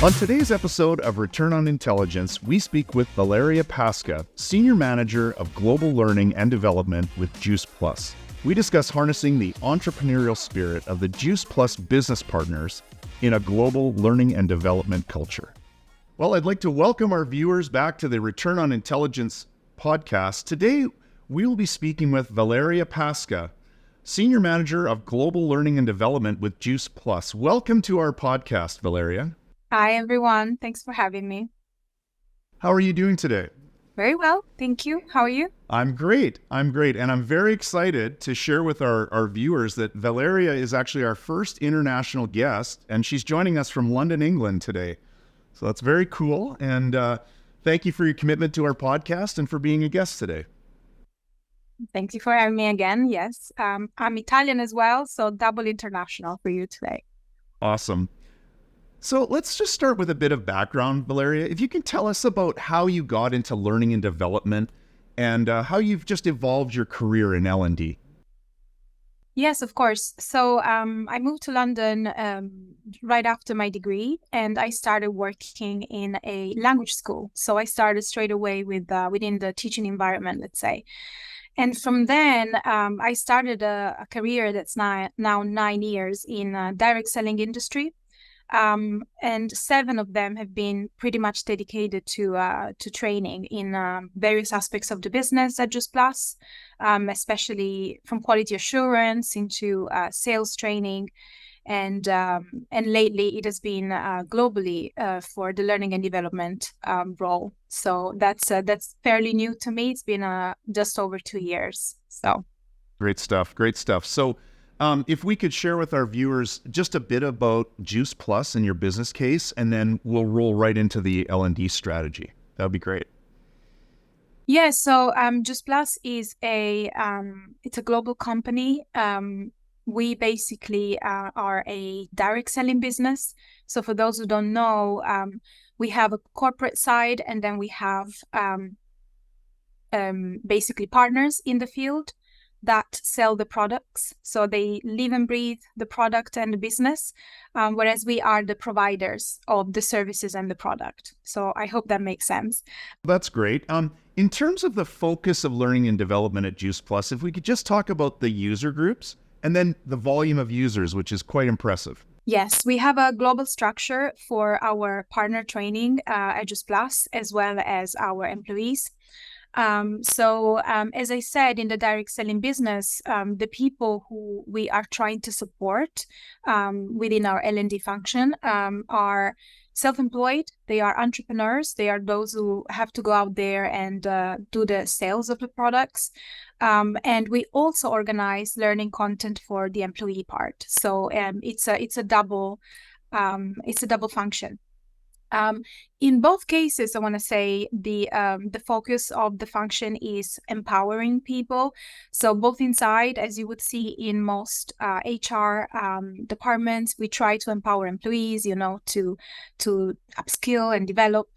On today's episode of Return on Intelligence, we speak with Valeria Pasca, Senior Manager of Global Learning and Development with JuicePlus. We discuss harnessing the entrepreneurial spirit of the JuicePlus business partners in a global learning and development culture. Well, I'd like to welcome our viewers back to the Return on Intelligence podcast. Today, we will be speaking with Valeria Pasca, Senior Manager of Global Learning and Development with JuicePlus. Welcome to our podcast, Valeria. Hi, everyone. Thanks for having me. How are you doing today? Very well. Thank you. How are you? I'm great. And I'm very excited to share with our viewers that Valeria is actually our first international guest, and she's joining us from London, England today. So that's very cool. And thank you for your commitment to our podcast and for being a guest today. Thank you for having me again. Yes, I'm Italian as well, so double international for you today. Awesome. So let's just start with a bit of background, Valeria. If you can tell us about how you got into learning and development and how you've just evolved your career in L&D. Yes, of course. So I moved to London right after my degree, and I started working in a language school. So I started straight away within the teaching environment, let's say. And from then, I started a career that's now 9 years in direct selling industry. And 7 of them have been pretty much dedicated to training in various aspects of the business at JuicePlus, especially from quality assurance into sales training, and lately it has been globally for the learning and development role. So that's fairly new to me. It's been just over 2 years. So great stuff. So. If we could share with our viewers just a bit about JuicePlus and your business case, and then we'll roll right into the L&D strategy. That would be great. Yeah, so JuicePlus is it's a global company. We basically are a direct selling business. So for those who don't know, we have a corporate side, and then we have basically partners in the field that sell the products. So they live and breathe the product and the business, whereas we are the providers of the services and the product. So I hope that makes sense. That's great. In terms of the focus of learning and development at JuicePlus, if we could just talk about the user groups and then the volume of users, which is quite impressive. Yes, we have a global structure for our partner training at JuicePlus, as well as our employees. As I said, in the direct selling business, the people who we are trying to support within our L&D function are self-employed. They are entrepreneurs. They are those who have to go out there and do the sales of the products. And we also organize learning content for the employee part. So it's a double function. In both cases, I want to say the focus of the function is empowering people. So both inside, as you would see in most HR departments, we try to empower employees, to upskill and develop.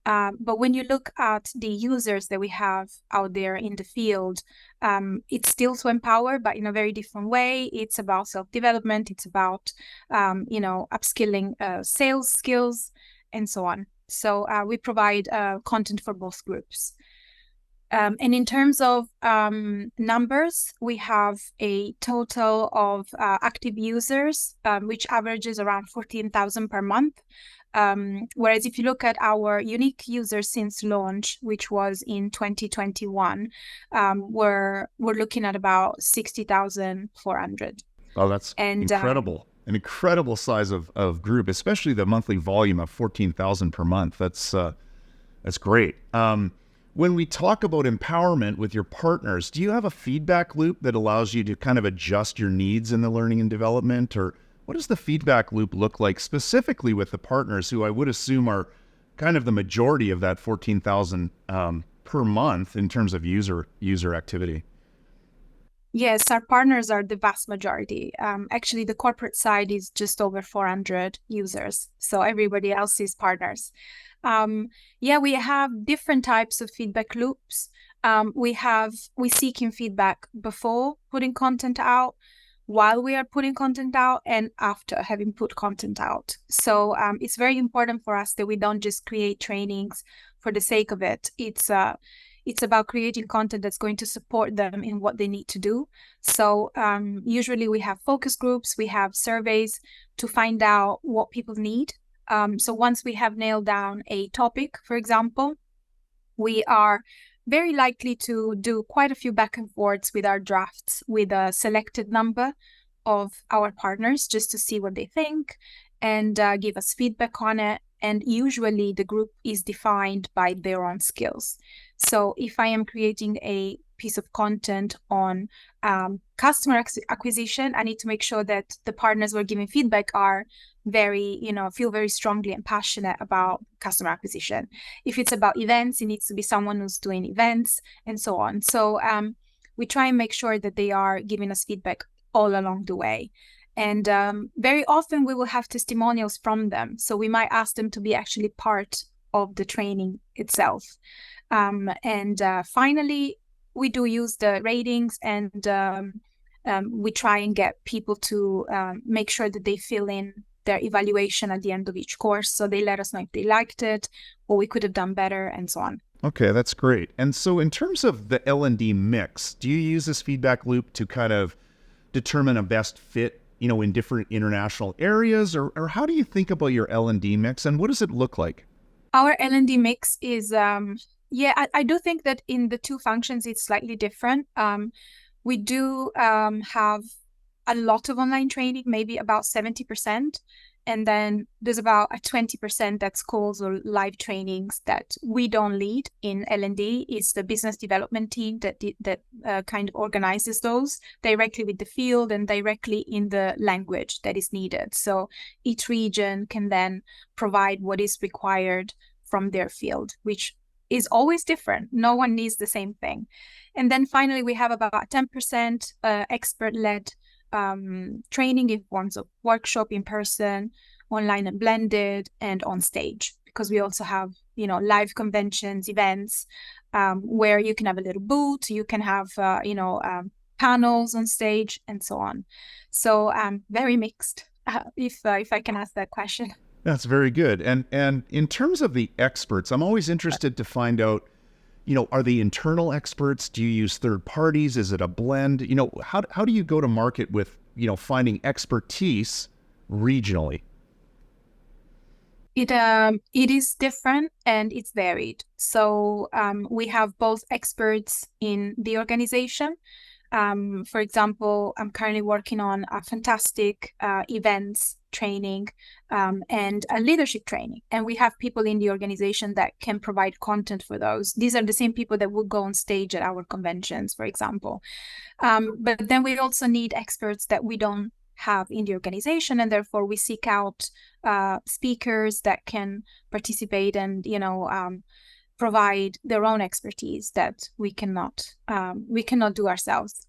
But when you look at the users that we have out there in the field, it's still to empower, but in a very different way. It's about self-development. It's about, upskilling sales skills, and so on. So we provide content for both groups. And in terms of numbers, we have a total of active users, which averages around 14,000 per month. Whereas if you look at our unique users since launch, which was in 2021, we're looking at about 60,400. Oh, that's incredible. An incredible size of group, especially the monthly volume of 14,000 per month. That's great. When we talk about empowerment with your partners, do you have a feedback loop that allows you to kind of adjust your needs in the learning and development? Or what does the feedback loop look like specifically with the partners, who I would assume are kind of the majority of that 14,000 per month in terms of user activity? Yes, our partners are the vast majority. Actually, the corporate side is just over 400 users. So everybody else is partners. We have different types of feedback loops. We seek in feedback before putting content out. while we are putting content out and after having put content out. So it's very important for us that we don't just create trainings for the sake of it. It's about creating content that's going to support them in what they need to do. So usually we have focus groups, we have surveys to find out what people need. So once we have nailed down a topic, for example, we are very likely to do quite a few back and forths with our drafts with a selected number of our partners just to see what they think and give us feedback on it. And usually the group is defined by their own skills. So if I am creating a piece of content on customer acquisition, I need to make sure that the partners who are giving feedback are feel very strongly and passionate about customer acquisition. If it's about events, it needs to be someone who's doing events and so on. So we try and make sure that they are giving us feedback all along the way. And very often we will have testimonials from them. So we might ask them to be actually part of the training itself. Finally, we do use the ratings, and we try and get people to make sure that they fill in their evaluation at the end of each course. So they let us know if they liked it or we could have done better and so on. Okay, that's great. And so in terms of the L&D mix, do you use this feedback loop to kind of determine a best fit, in different international areas, or how do you think about your L&D mix, and what does it look like? Our L&D mix is, I do think that in the two functions, it's slightly different. We do have a lot of online training, maybe about 70%. And then there's about a 20% that's calls or live trainings that we don't lead in L&D. It's the business development team that kind of organizes those directly with the field and directly in the language that is needed. So each region can then provide what is required from their field, which is always different. No one needs the same thing. And then finally, we have about 10% expert-led training in forms of workshop, in person, online and blended, and on stage, because we also have live conventions, events where you can have a little booth, you can have panels on stage and so on. So very mixed, if I can ask that question. That's very good. And in terms of the experts, I'm always interested to find out, are they internal experts? Do you use third parties? Is it a blend? How do you go to market with, finding expertise regionally? It is different and it's varied. So we have both experts in the organization. For example, I'm currently working on a fantastic events training and a leadership training. And we have people in the organization that can provide content for those. These are the same people that would go on stage at our conventions, for example. But then we also need experts that we don't have in the organization, and therefore we seek out speakers that can participate and provide their own expertise that we cannot do ourselves.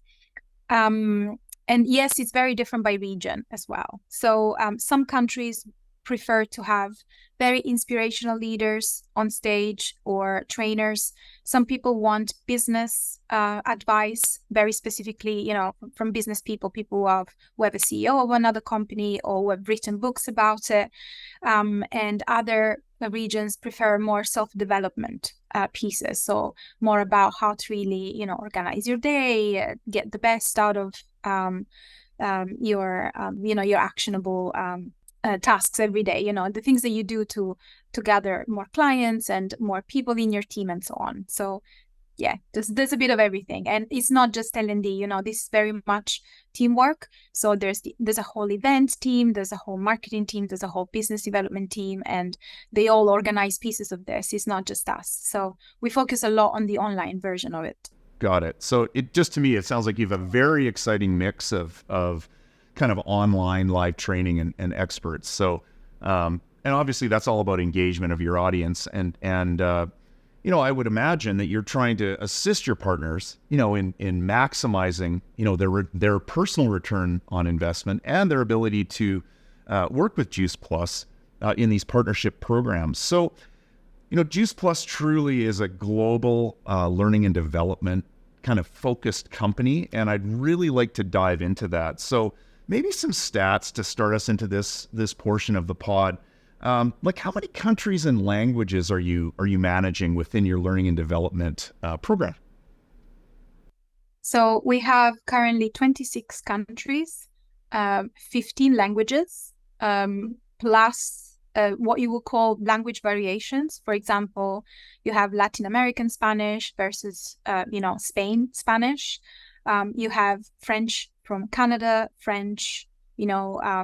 And yes, it's very different by region as well. So some countries prefer to have very inspirational leaders on stage or trainers. Some people want business advice, very specifically, from business people who have a CEO of another company or who have written books about it. And other regions prefer more self-development pieces, so more about how to really, organize your day, get the best out of your actionable tasks every day, the things that you do to gather more clients and more people in your team and so on. So yeah, there's a bit of everything, and it's not just L&D. This is very much teamwork. So there's a whole event team, there's a whole marketing team, there's a whole business development team, and they all organize pieces of this. It's not just us. So we focus a lot on the online version of it. Got it. So to me, it sounds like you have a very exciting mix of kind of online live training and experts. So, and obviously that's all about engagement of your audience. And I would imagine that you're trying to assist your partners, in maximizing, their personal return on investment and their ability to work with JuicePlus in these partnership programs. So, JuicePlus truly is a global learning and development kind of focused company, and I'd really like to dive into that. So maybe some stats to start us into this portion of the pod. Like how many countries and languages are you managing within your learning and development program? So we have currently 26 countries, 15 languages, plus what you would call language variations. For example, you have Latin American Spanish versus, Spain Spanish. You have French from Canada, French,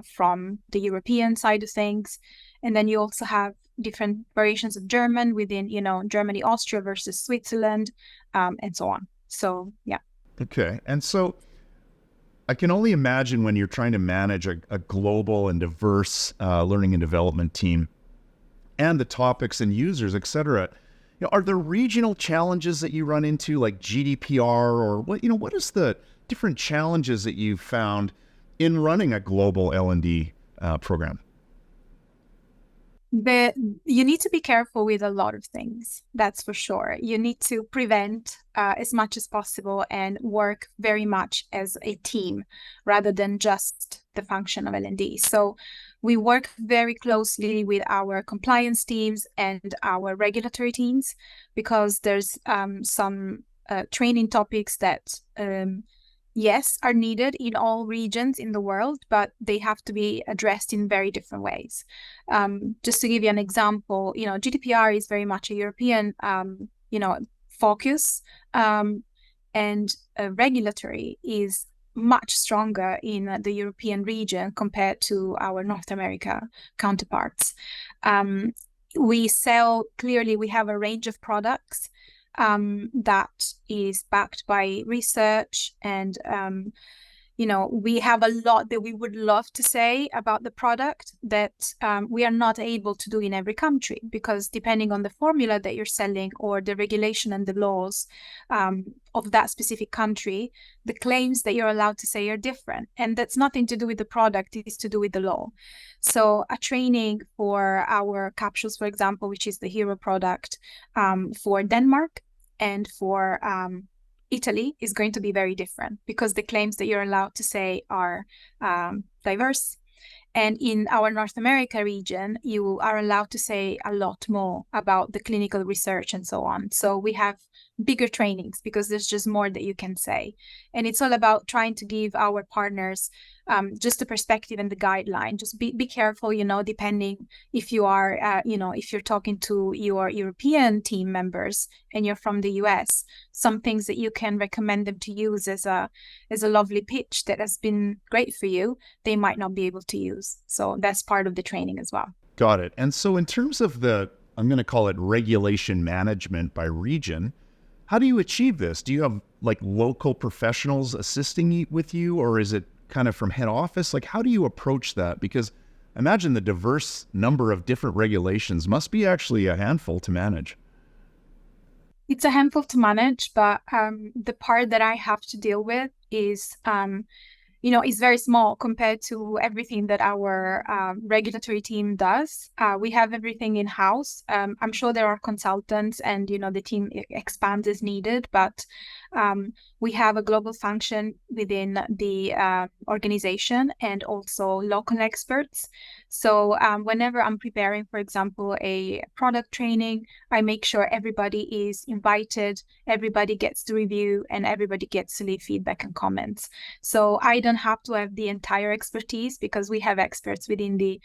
from the European side of things. And then you also have different variations of German within, Germany, Austria versus Switzerland, and so on. So, yeah. Okay. And so I can only imagine when you're trying to manage a global and diverse learning and development team and the topics and users, et cetera, are there regional challenges that you run into like GDPR or what is the different challenges that you've found in running a global L&D program? You need to be careful with a lot of things, that's for sure. You need to prevent as much as possible and work very much as a team rather than just the function of L&D. So we work very closely with our compliance teams and our regulatory teams because there's some training topics that yes, are needed in all regions in the world, but they have to be addressed in very different ways. Just to give you an example, GDPR is very much a European, focus, and regulatory is much stronger in the European region compared to our North America counterparts. We have a range of products that is backed by research and we have a lot that we would love to say about the product that we are not able to do in every country because depending on the formula that you're selling or the regulation and the laws of that specific country, the claims that you're allowed to say are different. And that's nothing to do with the product, it is to do with the law. So a training for our capsules, for example, which is the hero product for Denmark and for Italy is going to be very different because the claims that you're allowed to say are diverse. And in our North America region, you are allowed to say a lot more about the clinical research and so on. So we have bigger trainings because there's just more that you can say. And it's all about trying to give our partners just the perspective and the guideline. Just be careful, depending if you are, if you're talking to your European team members and you're from the US, some things that you can recommend them to use as a lovely pitch that has been great for you, they might not be able to use. So that's part of the training as well. Got it. And so in terms of I'm going to call it regulation management by region, how do you achieve this? Do you have like local professionals assisting with you, or is it kind of from head office? Like, how do you approach that? Because imagine the diverse number of different regulations must be actually a handful to manage. It's a handful to manage, but the part that I have to deal with is is very small compared to everything that our regulatory team does. We have everything in-house. I'm sure there are consultants and, the team expands as needed, but we have a global function within the organization and also local experts. So whenever I'm preparing, for example, a product training, I make sure everybody is invited, everybody gets to review, and everybody gets to leave feedback and comments. So I don't have to have the entire expertise because we have experts within the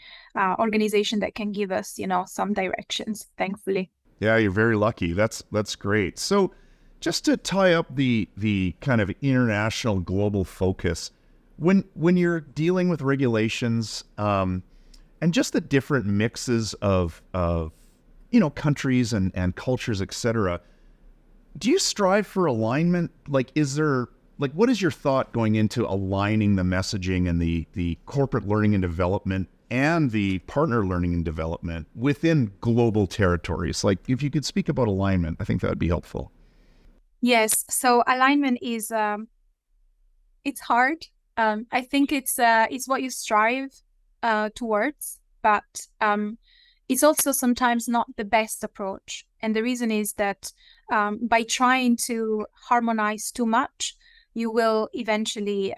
organization that can give us, some directions, thankfully. Yeah, you're very lucky. That's great. So just to tie up the kind of international global focus, when you're dealing with regulations and just the different mixes of countries and cultures, et cetera, do you strive for alignment? Like, what is your thought going into aligning the messaging and the corporate learning and development and the partner learning and development within global territories? Like, if you could speak about alignment, I think that would be helpful. Yes. So alignment is, it's hard. I think it's what you strive towards, but it's also sometimes not the best approach. And the reason is that by trying to harmonize too much, you will eventually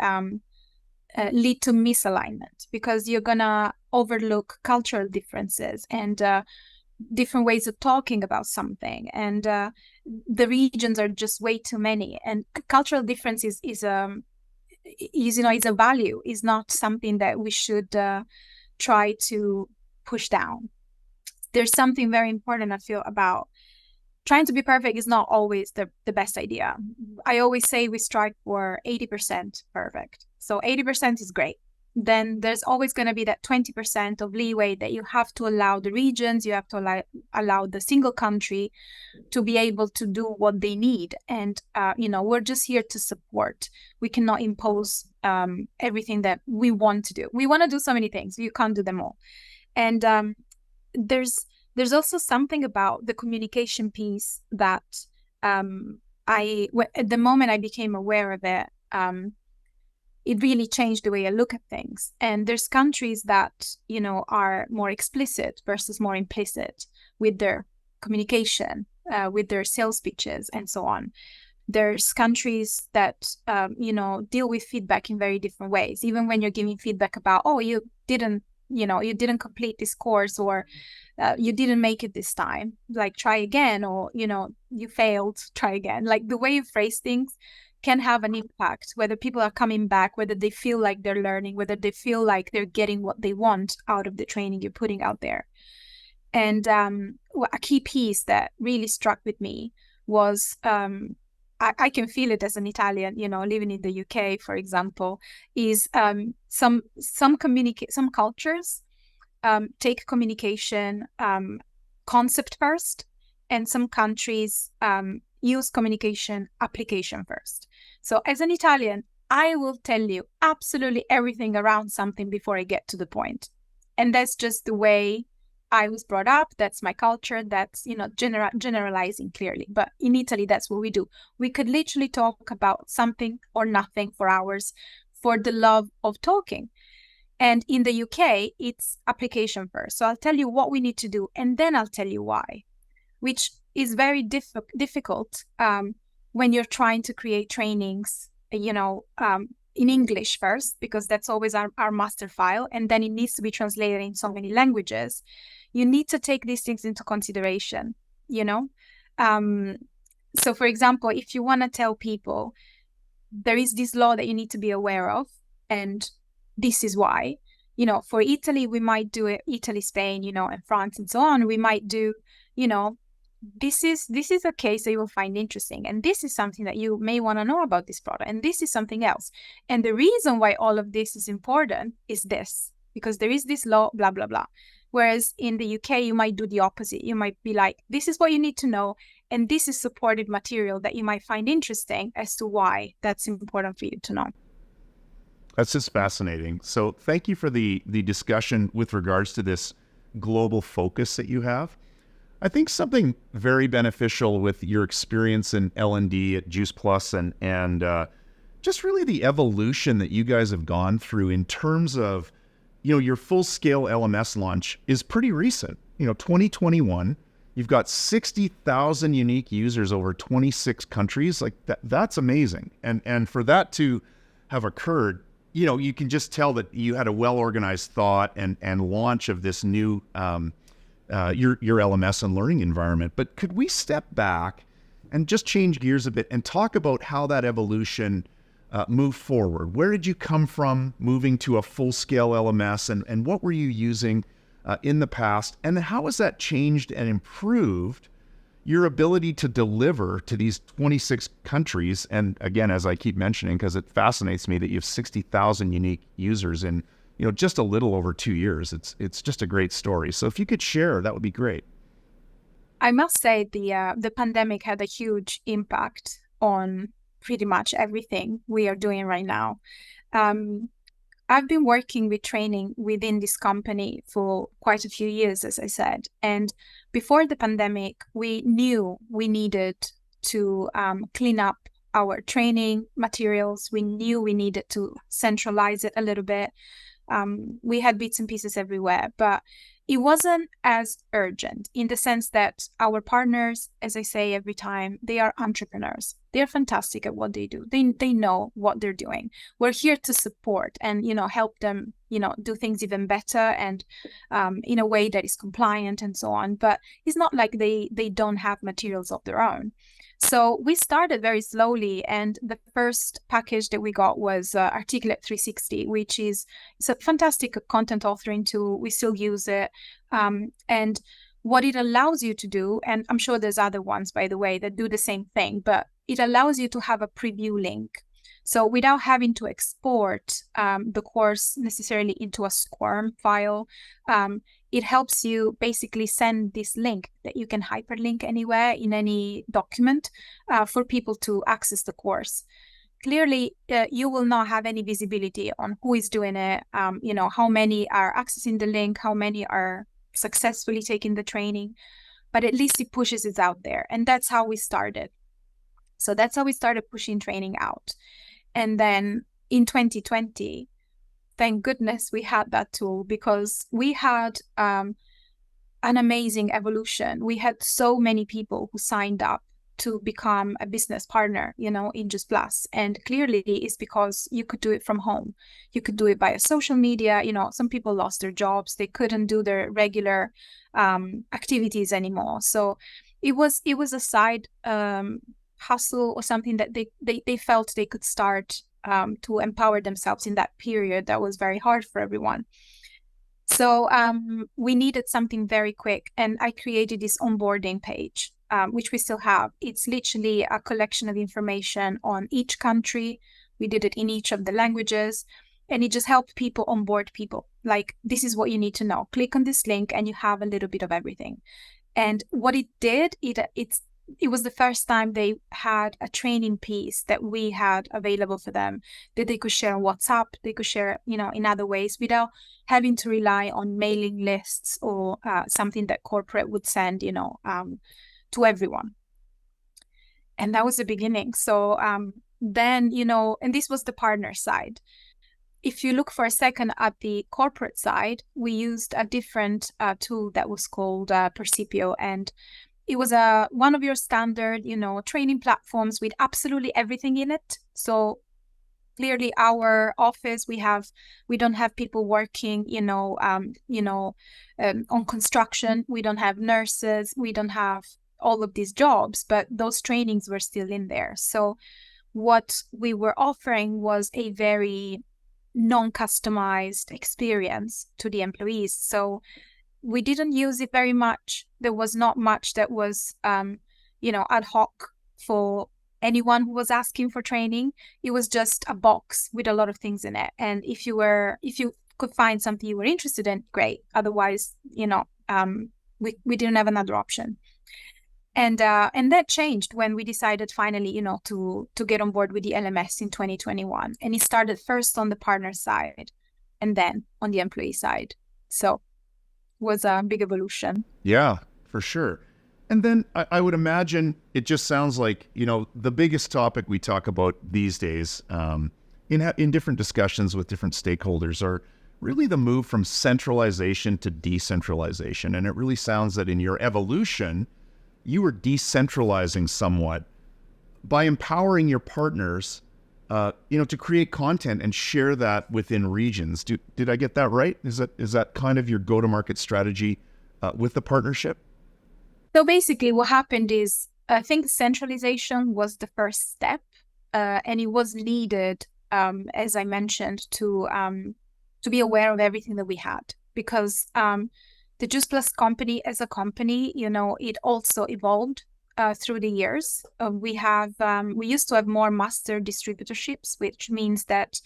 lead to misalignment, because you're going to overlook cultural differences and different ways of talking about something. And the regions are just way too many. And cultural difference is is a value, is not something that we should try to push down. There's something very important, I feel, about trying to be perfect is not always the best idea. I always say we strive for 80% perfect. So 80% is great. Then there's always going to be that 20% of leeway that you have to allow the regions, you have to allow the single country to be able to do what they need. And, we're just here to support. We cannot impose everything that we want to do. We want to do so many things. You can't do them all. And there's also something about the communication piece that at the moment I became aware of it, it really changed the way I look at things. And there's countries that, are more explicit versus more implicit with their communication, with their sales pitches and so on. There's countries that, deal with feedback in very different ways. Even when you're giving feedback about, oh, you didn't complete this course, or you didn't make it this time, like try again, or, you failed, try again. Like the way you phrase things can have an impact, whether people are coming back, whether they feel like they're learning, whether they feel like they're getting what they want out of the training you're putting out there. And a key piece that really struck with me was, I can feel it as an Italian, living in the UK, for example, is some cultures take communication concept first, and some countries use communication application first. So as an Italian, I will tell you absolutely everything around something before I get to the point. And that's just the way I was brought up. That's my culture. That's, generalizing clearly. But in Italy, that's what we do. We could literally talk about something or nothing for hours for the love of talking. And in the UK, it's application first. So I'll tell you what we need to do, and then I'll tell you why, which is very difficult when you're trying to create trainings, in English first, because that's always our master file, and then it needs to be translated in so many languages. You need to take these things into consideration, So for example, if you want to tell people there is this law that you need to be aware of, and this is why, for Italy, we might do it, Italy, Spain, and France and so on. We might do, this is a case that you will find interesting. And this is something that you may want to know about this product. And this is something else. And the reason why all of this is important is this, because there is this law, blah, blah, blah. Whereas in the UK, you might do the opposite. You might be like, this is what you need to know. And this is supported material that you might find interesting as to why that's important for you to know. That's just fascinating. So thank you for the discussion with regards to this global focus that you have. I think something very beneficial with your experience in L&D at JuicePlus and just really the evolution that you guys have gone through in terms of, your full-scale LMS launch is pretty recent. 2021, you've got 60,000 unique users over 26 countries. Like that's amazing. And for that to have occurred, you can just tell that you had a well-organized thought and launch of this new your LMS and learning environment. But could we step back and just change gears a bit and talk about how that evolution moved forward? Where did you come from moving to a full-scale LMS, and what were you using in the past? And how has that changed and improved your ability to deliver to these 26 countries? And again, as I keep mentioning, because it fascinates me that you have 60,000 unique users in, just a little over 2 years. It's just a great story. So if you could share, that would be great. I must say the pandemic had a huge impact on pretty much everything we are doing right now. I've been working with training within this company for quite a few years, as I said. And before the pandemic, we knew we needed to clean up our training materials. We knew we needed to centralize it a little bit. We had bits and pieces everywhere, but it wasn't as urgent in the sense that our partners, as I say every time, they are entrepreneurs. They're fantastic at what they do. They know what they're doing. We're here to support and, help them, do things even better and in a way that is compliant and so on. But it's not like they don't have materials of their own. So we started very slowly, and the first package that we got was Articulate 360, which is it's a fantastic content authoring tool. We still use it. And what it allows you to do, and I'm sure there's other ones, by the way, that do the same thing, but it allows you to have a preview link. So without having to export the course necessarily into a SCORM file, it helps you basically send this link that you can hyperlink anywhere in any document for people to access the course. Clearly, you will not have any visibility on who is doing it, how many are accessing the link, how many are successfully taking the training, but at least it pushes it out there. And that's how we started. So that's how we started pushing training out. And then in 2020, thank goodness we had that tool, because we had an amazing evolution. We had so many people who signed up to become a business partner, in JuicePlus. And clearly it's because you could do it from home. You could do it via social media. Some people lost their jobs. They couldn't do their regular activities anymore. So it was a side hustle or something that they felt they could start to empower themselves in that period that was very hard for everyone. So we needed something very quick, and I created this onboarding page, which we still have. It's literally a collection of information on each country. We did it in each of the languages, and it just helped people onboard people. Like, this is what you need to know. Click on this link and you have a little bit of everything. And what it did, it was the first time they had a training piece that we had available for them, that they could share on WhatsApp, they could share, in other ways without having to rely on mailing lists or something that corporate would send, to everyone. And that was the beginning. So then, and this was the partner side. If you look for a second at the corporate side, we used a different tool that was called Percipio, and it was one of your standard, training platforms with absolutely everything in it. So clearly, our office, we don't have people working, on construction. We don't have nurses. We don't have all of these jobs, but those trainings were still in there. So what we were offering was a very non-customized experience to the employees. So we didn't use it very much. There was not much that was, ad hoc for anyone who was asking for training. It was just a box with a lot of things in it. And if you could find something you were interested in, great. Otherwise, we didn't have another option. And that changed when we decided finally, to get on board with the LMS in 2021. And it started first on the partner side and then on the employee side. So was a big evolution. Yeah, for sure. And then I would imagine it just sounds like, the biggest topic we talk about these days in different discussions with different stakeholders are really the move from centralization to decentralization. And it really sounds that in your evolution, you were decentralizing somewhat by empowering your partners to create content and share that within regions. Did I get that right? Is that kind of your go-to-market strategy with the partnership? So basically what happened is, I think centralization was the first step, and it was needed, as I mentioned, to be aware of everything that we had, because the JuicePlus company as a company, it also evolved through the years. We used to have more master distributorships, which means that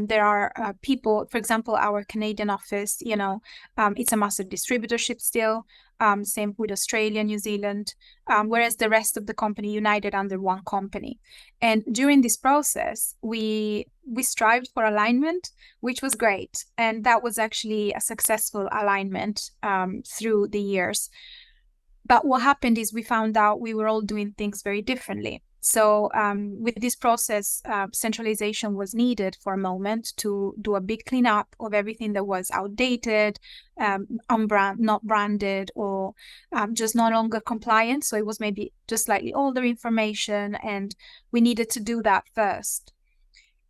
there are people, for example, our Canadian office, it's a master distributorship still. Same with Australia, New Zealand, whereas the rest of the company united under one company. And during this process, we strived for alignment, which was great. And that was actually a successful alignment through the years. But what happened is we found out we were all doing things very differently. So with this process, centralization was needed for a moment to do a big cleanup of everything that was outdated, not branded, or just no longer compliant. So it was maybe just slightly older information, and we needed to do that first.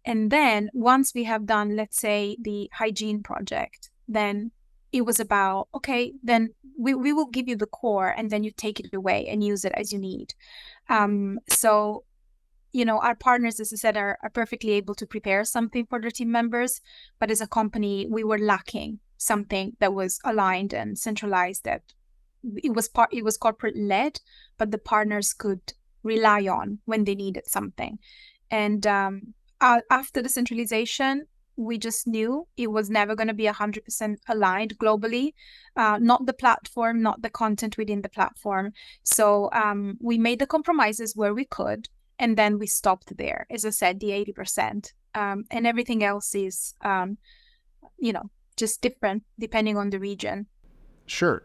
And then once we have done, let's say, the hygiene project, then it was about, okay, then we will give you the core, and then you take it away and use it as you need. So, our partners, as I said, are perfectly able to prepare something for their team members. But as a company, we were lacking something that was aligned and centralized, that it was corporate led, but the partners could rely on when they needed something. And after the centralization, we just knew it was never going to be 100% aligned globally, not the platform, not the content within the platform. So we made the compromises where we could, and then we stopped there. As I said, the 80%, and everything else is, just different depending on the region. Sure.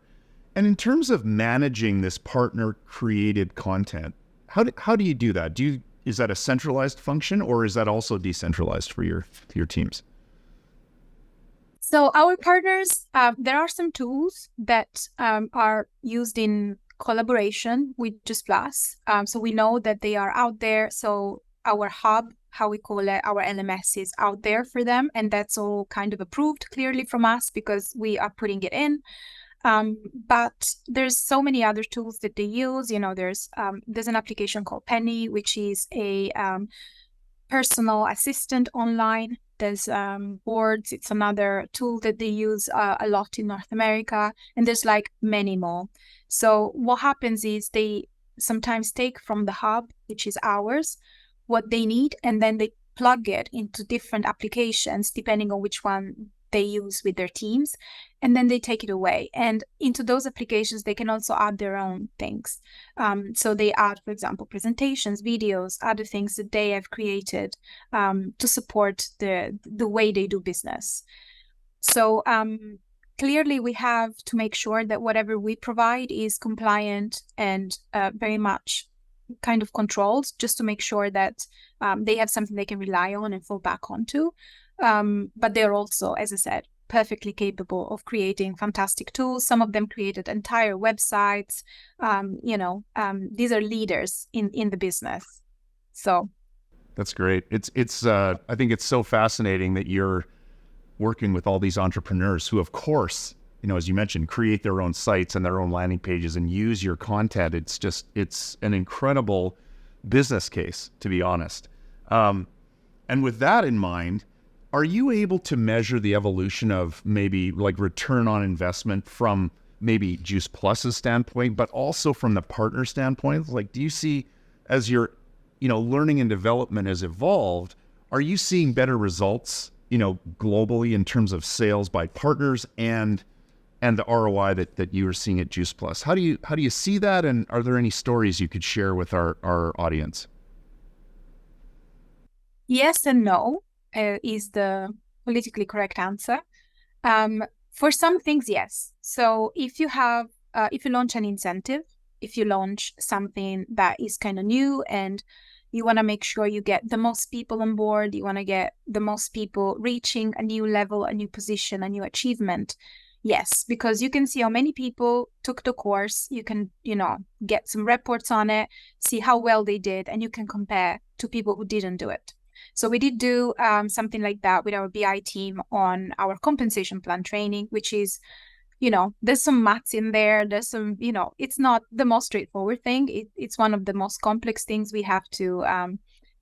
And in terms of managing this partner created content, how do you do that? Is that a centralized function, or is that also decentralized for your teams? So our partners, there are some tools that are used in collaboration with JuicePlus. So we know that they are out there. So our hub, how we call it, our LMS is out there for them. And that's all kind of approved clearly from us because we are putting it in. But there's so many other tools that they use. There's an application called Penny, which is a personal assistant online. There's Boards. It's another tool that they use a lot in North America, and there's like many more. So what happens is they sometimes take from the hub, which is ours, what they need, and then they plug it into different applications depending on which one they use with their teams, and then they take it away. And into those applications, they can also add their own things. So they add, for example, presentations, videos, other things that they have created to support the way they do business. So clearly, we have to make sure that whatever we provide is compliant and very much kind of controlled, just to make sure that they have something they can rely on and fall back onto. But they're also, as I said, perfectly capable of creating fantastic tools. Some of them created entire websites. These are leaders in the business. So that's great. It's I think it's so fascinating that you're working with all these entrepreneurs who, of course, as you mentioned, create their own sites and their own landing pages and use your content. It's an incredible business case, to be honest. And with that in mind, are you able to measure the evolution of maybe like return on investment from maybe JuicePlus's standpoint, but also from the partner standpoint? Like, do you see, as your, learning and development has evolved, are you seeing better results, globally in terms of sales by partners and the ROI that you are seeing at JuicePlus? How do you see that? And are there any stories you could share with our audience? Yes and no. Is the politically correct answer. For some things, yes. So if you launch an incentive, if you launch something that is kind of new and you want to make sure you get the most people on board, you want to get the most people reaching a new level, a new position, a new achievement, yes, because you can see how many people took the course. You can, get some reports on it, see how well they did, and you can compare to people who didn't do it. So we did do something like that with our BI team on our compensation plan training, which is, there's some maths in there. There's some, it's not the most straightforward thing. It's one of the most complex things we have to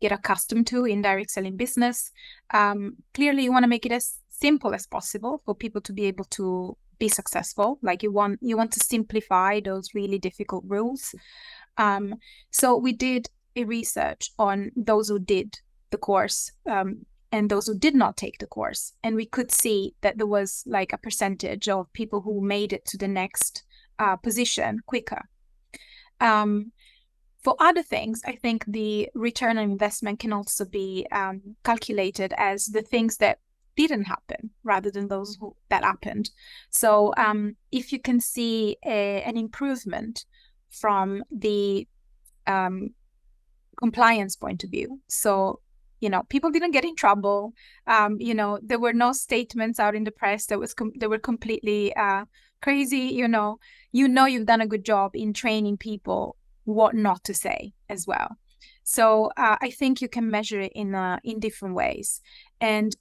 get accustomed to in direct selling business. Clearly, you want to make it as simple as possible for people to be able to be successful. Like you want to simplify those really difficult rules. So we did a research on those who did the course and those who did not take the course. And we could see that there was like a percentage of people who made it to the next position quicker. For other things, I think the return on investment can also be calculated as the things that didn't happen rather than those that happened. So if you can see an improvement from the compliance point of view. So, people didn't get in trouble. There were no statements out in the press that were completely crazy. You've done a good job in training people what not to say as well. So I think you can measure it in different ways. And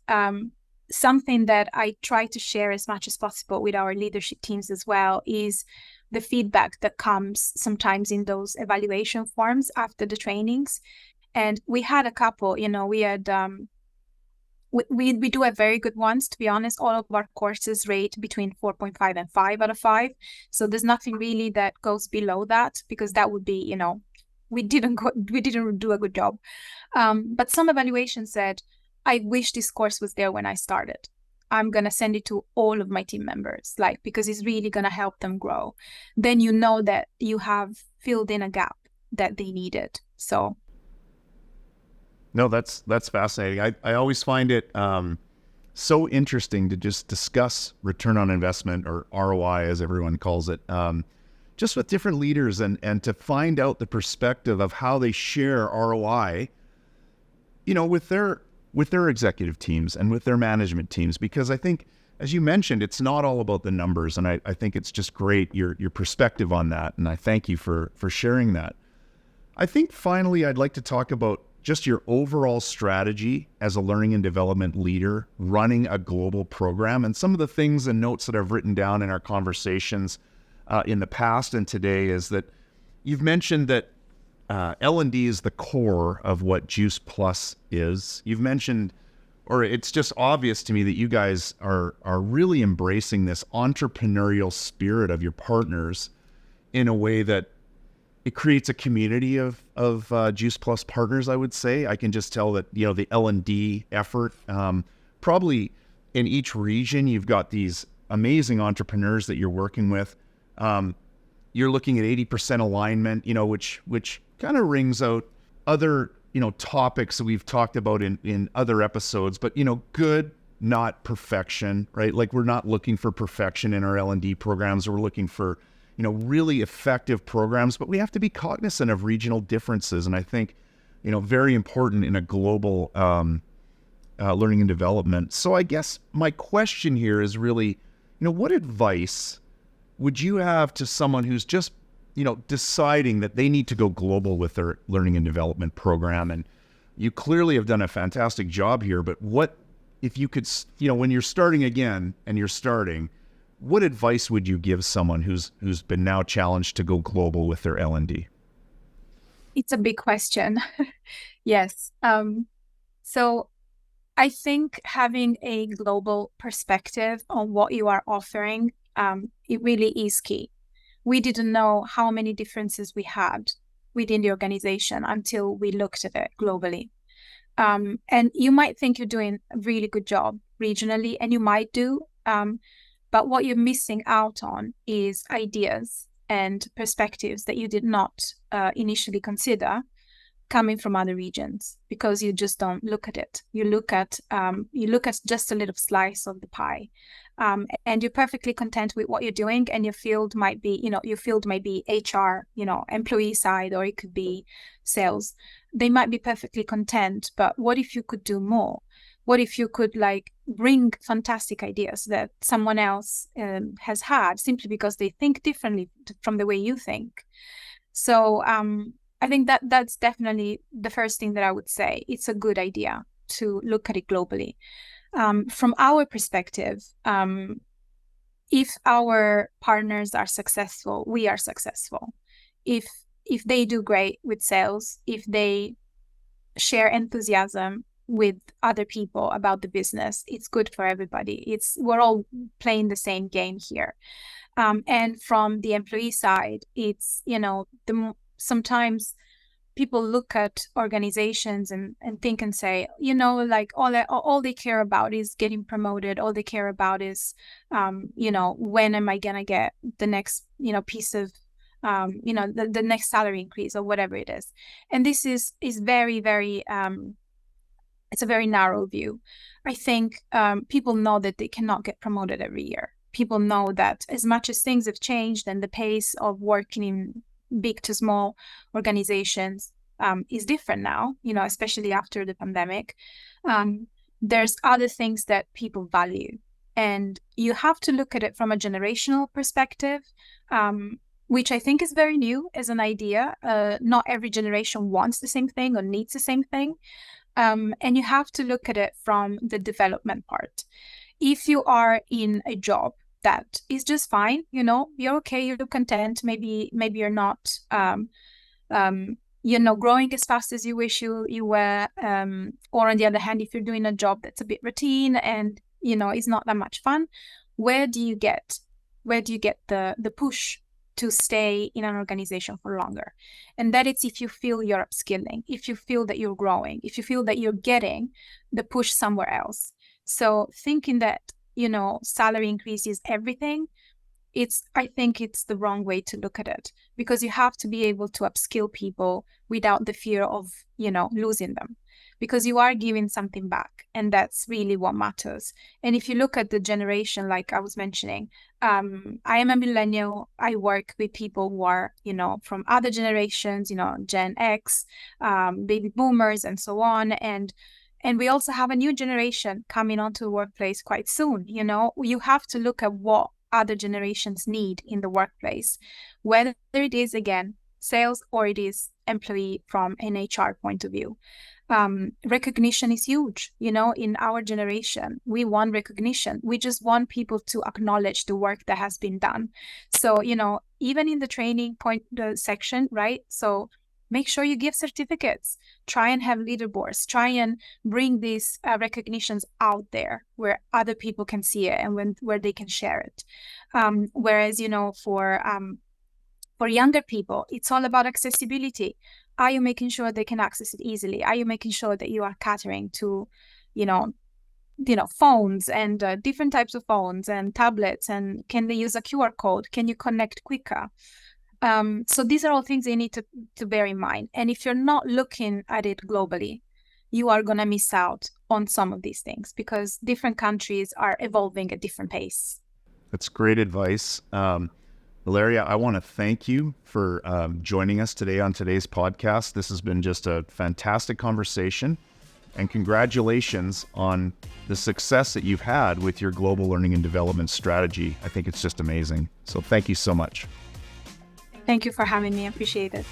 something that I try to share as much as possible with our leadership teams as well is the feedback that comes sometimes in those evaluation forms after the trainings. And we had a couple, we had, we do have very good ones, to be honest. All of our courses rate between 4.5 and 5 out of 5. So there's nothing really that goes below that, because that would be, we didn't do a good job. But some evaluations said, I wish this course was there when I started. I'm going to send it to all of my team members, because it's really going to help them grow. Then you know that you have filled in a gap that they needed. So. No, that's fascinating. I always find it so interesting to just discuss return on investment, or ROI as everyone calls it, just with different leaders, and to find out the perspective of how they share ROI, with their executive teams and with their management teams. Because I think, as you mentioned, it's not all about the numbers, and I think it's just great, your perspective on that, and I thank you for sharing that. I think finally I'd like to talk about just your overall strategy as a learning and development leader running a global program, and some of the things and notes that I've written down in our conversations in the past and today is that you've mentioned that L&D is the core of what JuicePlus is. You've mentioned, or it's just obvious to me, that you guys are really embracing this entrepreneurial spirit of your partners in a way that it creates a community of JuicePlus partners, I would say. I can just tell that, the L&D effort, probably in each region, you've got these amazing entrepreneurs that you're working with. You're looking at 80% alignment, which kind of rings out other, topics that we've talked about in other episodes, but, good, not perfection, right? Like, we're not looking for perfection in our L&D programs. We're looking for, really effective programs, but we have to be cognizant of regional differences. And I think, very important in a global learning and development. So I guess my question here is really, what advice would you have to someone who's just, deciding that they need to go global with their learning and development program? And you clearly have done a fantastic job here, but what if you could, when you're starting again and you're starting, what advice would you give someone who's been now challenged to go global with their L&D? It's a big question. Yes. So I think having a global perspective on what you are offering, it really is key. We didn't know how many differences we had within the organization until we looked at it globally. And you might think you're doing a really good job regionally, and you might do, but what you're missing out on is ideas and perspectives that you did not initially consider coming from other regions, because you just don't look at it. You look at just a little slice of the pie, and you're perfectly content with what you're doing. And your field might be, HR, employee side, or it could be sales. They might be perfectly content, but what if you could do more? What if you could bring fantastic ideas that someone else has had simply because they think differently from the way you think? So I think that's definitely the first thing that I would say. It's a good idea to look at it globally. From our perspective, if our partners are successful, we are successful. If they do great with sales, if they share enthusiasm with other people about the business, it's good for everybody. We're all playing the same game here. And from the employee side, it's, sometimes people look at organizations and think and say, all they care about is getting promoted. All they care about is, when am I going to get the next, piece of, the next salary increase or whatever it is. And this is very, very, it's a very narrow view. I think people know that they cannot get promoted every year. People know that as much as things have changed and the pace of working in big to small organizations, is different now, especially after the pandemic. There's other things that people value. And you have to look at it from a generational perspective, which I think is very new as an idea. Not every generation wants the same thing or needs the same thing. And you have to look at it from the development part. If you are in a job that is just fine, you're okay, you're content, maybe you're not growing as fast as you wish you were, or on the other hand, if you're doing a job that's a bit routine and it's not that much fun, where do you get the push to stay in an organization for longer? And that it's if you feel you're upskilling, if you feel that you're growing, if you feel that you're getting the push somewhere else. So thinking that salary increase is everything, I think it's the wrong way to look at it, because you have to be able to upskill people without the fear of, losing them, because you are giving something back, and that's really what matters. And if you look at the generation, like I was mentioning, I am a millennial. I work with people who are, from other generations, Gen X, baby boomers, and so on. And we also have a new generation coming onto the workplace quite soon. You have to look at what other generations need in the workplace, whether it is, again, sales or it is employee from an HR point of view. Recognition is huge. In our generation, we want recognition. We just want people to acknowledge the work that has been done. So, even in the training section, right? So make sure you give certificates, try and have leaderboards, try and bring these recognitions out there where other people can see it and where they can share it. Whereas, for younger people, it's all about accessibility. Are you making sure they can access it easily? Are you making sure that you are catering to, phones and different types of phones and tablets, and can they use a QR code? Can you connect quicker? So these are all things you need to bear in mind. And if you're not looking at it globally, you are going to miss out on some of these things, because different countries are evolving at different pace. That's great advice. Valeria, I want to thank you for joining us today on today's podcast. This has been just a fantastic conversation, and congratulations on the success that you've had with your global learning and development strategy. I think it's just amazing. So thank you so much. Thank you for having me. I appreciate it.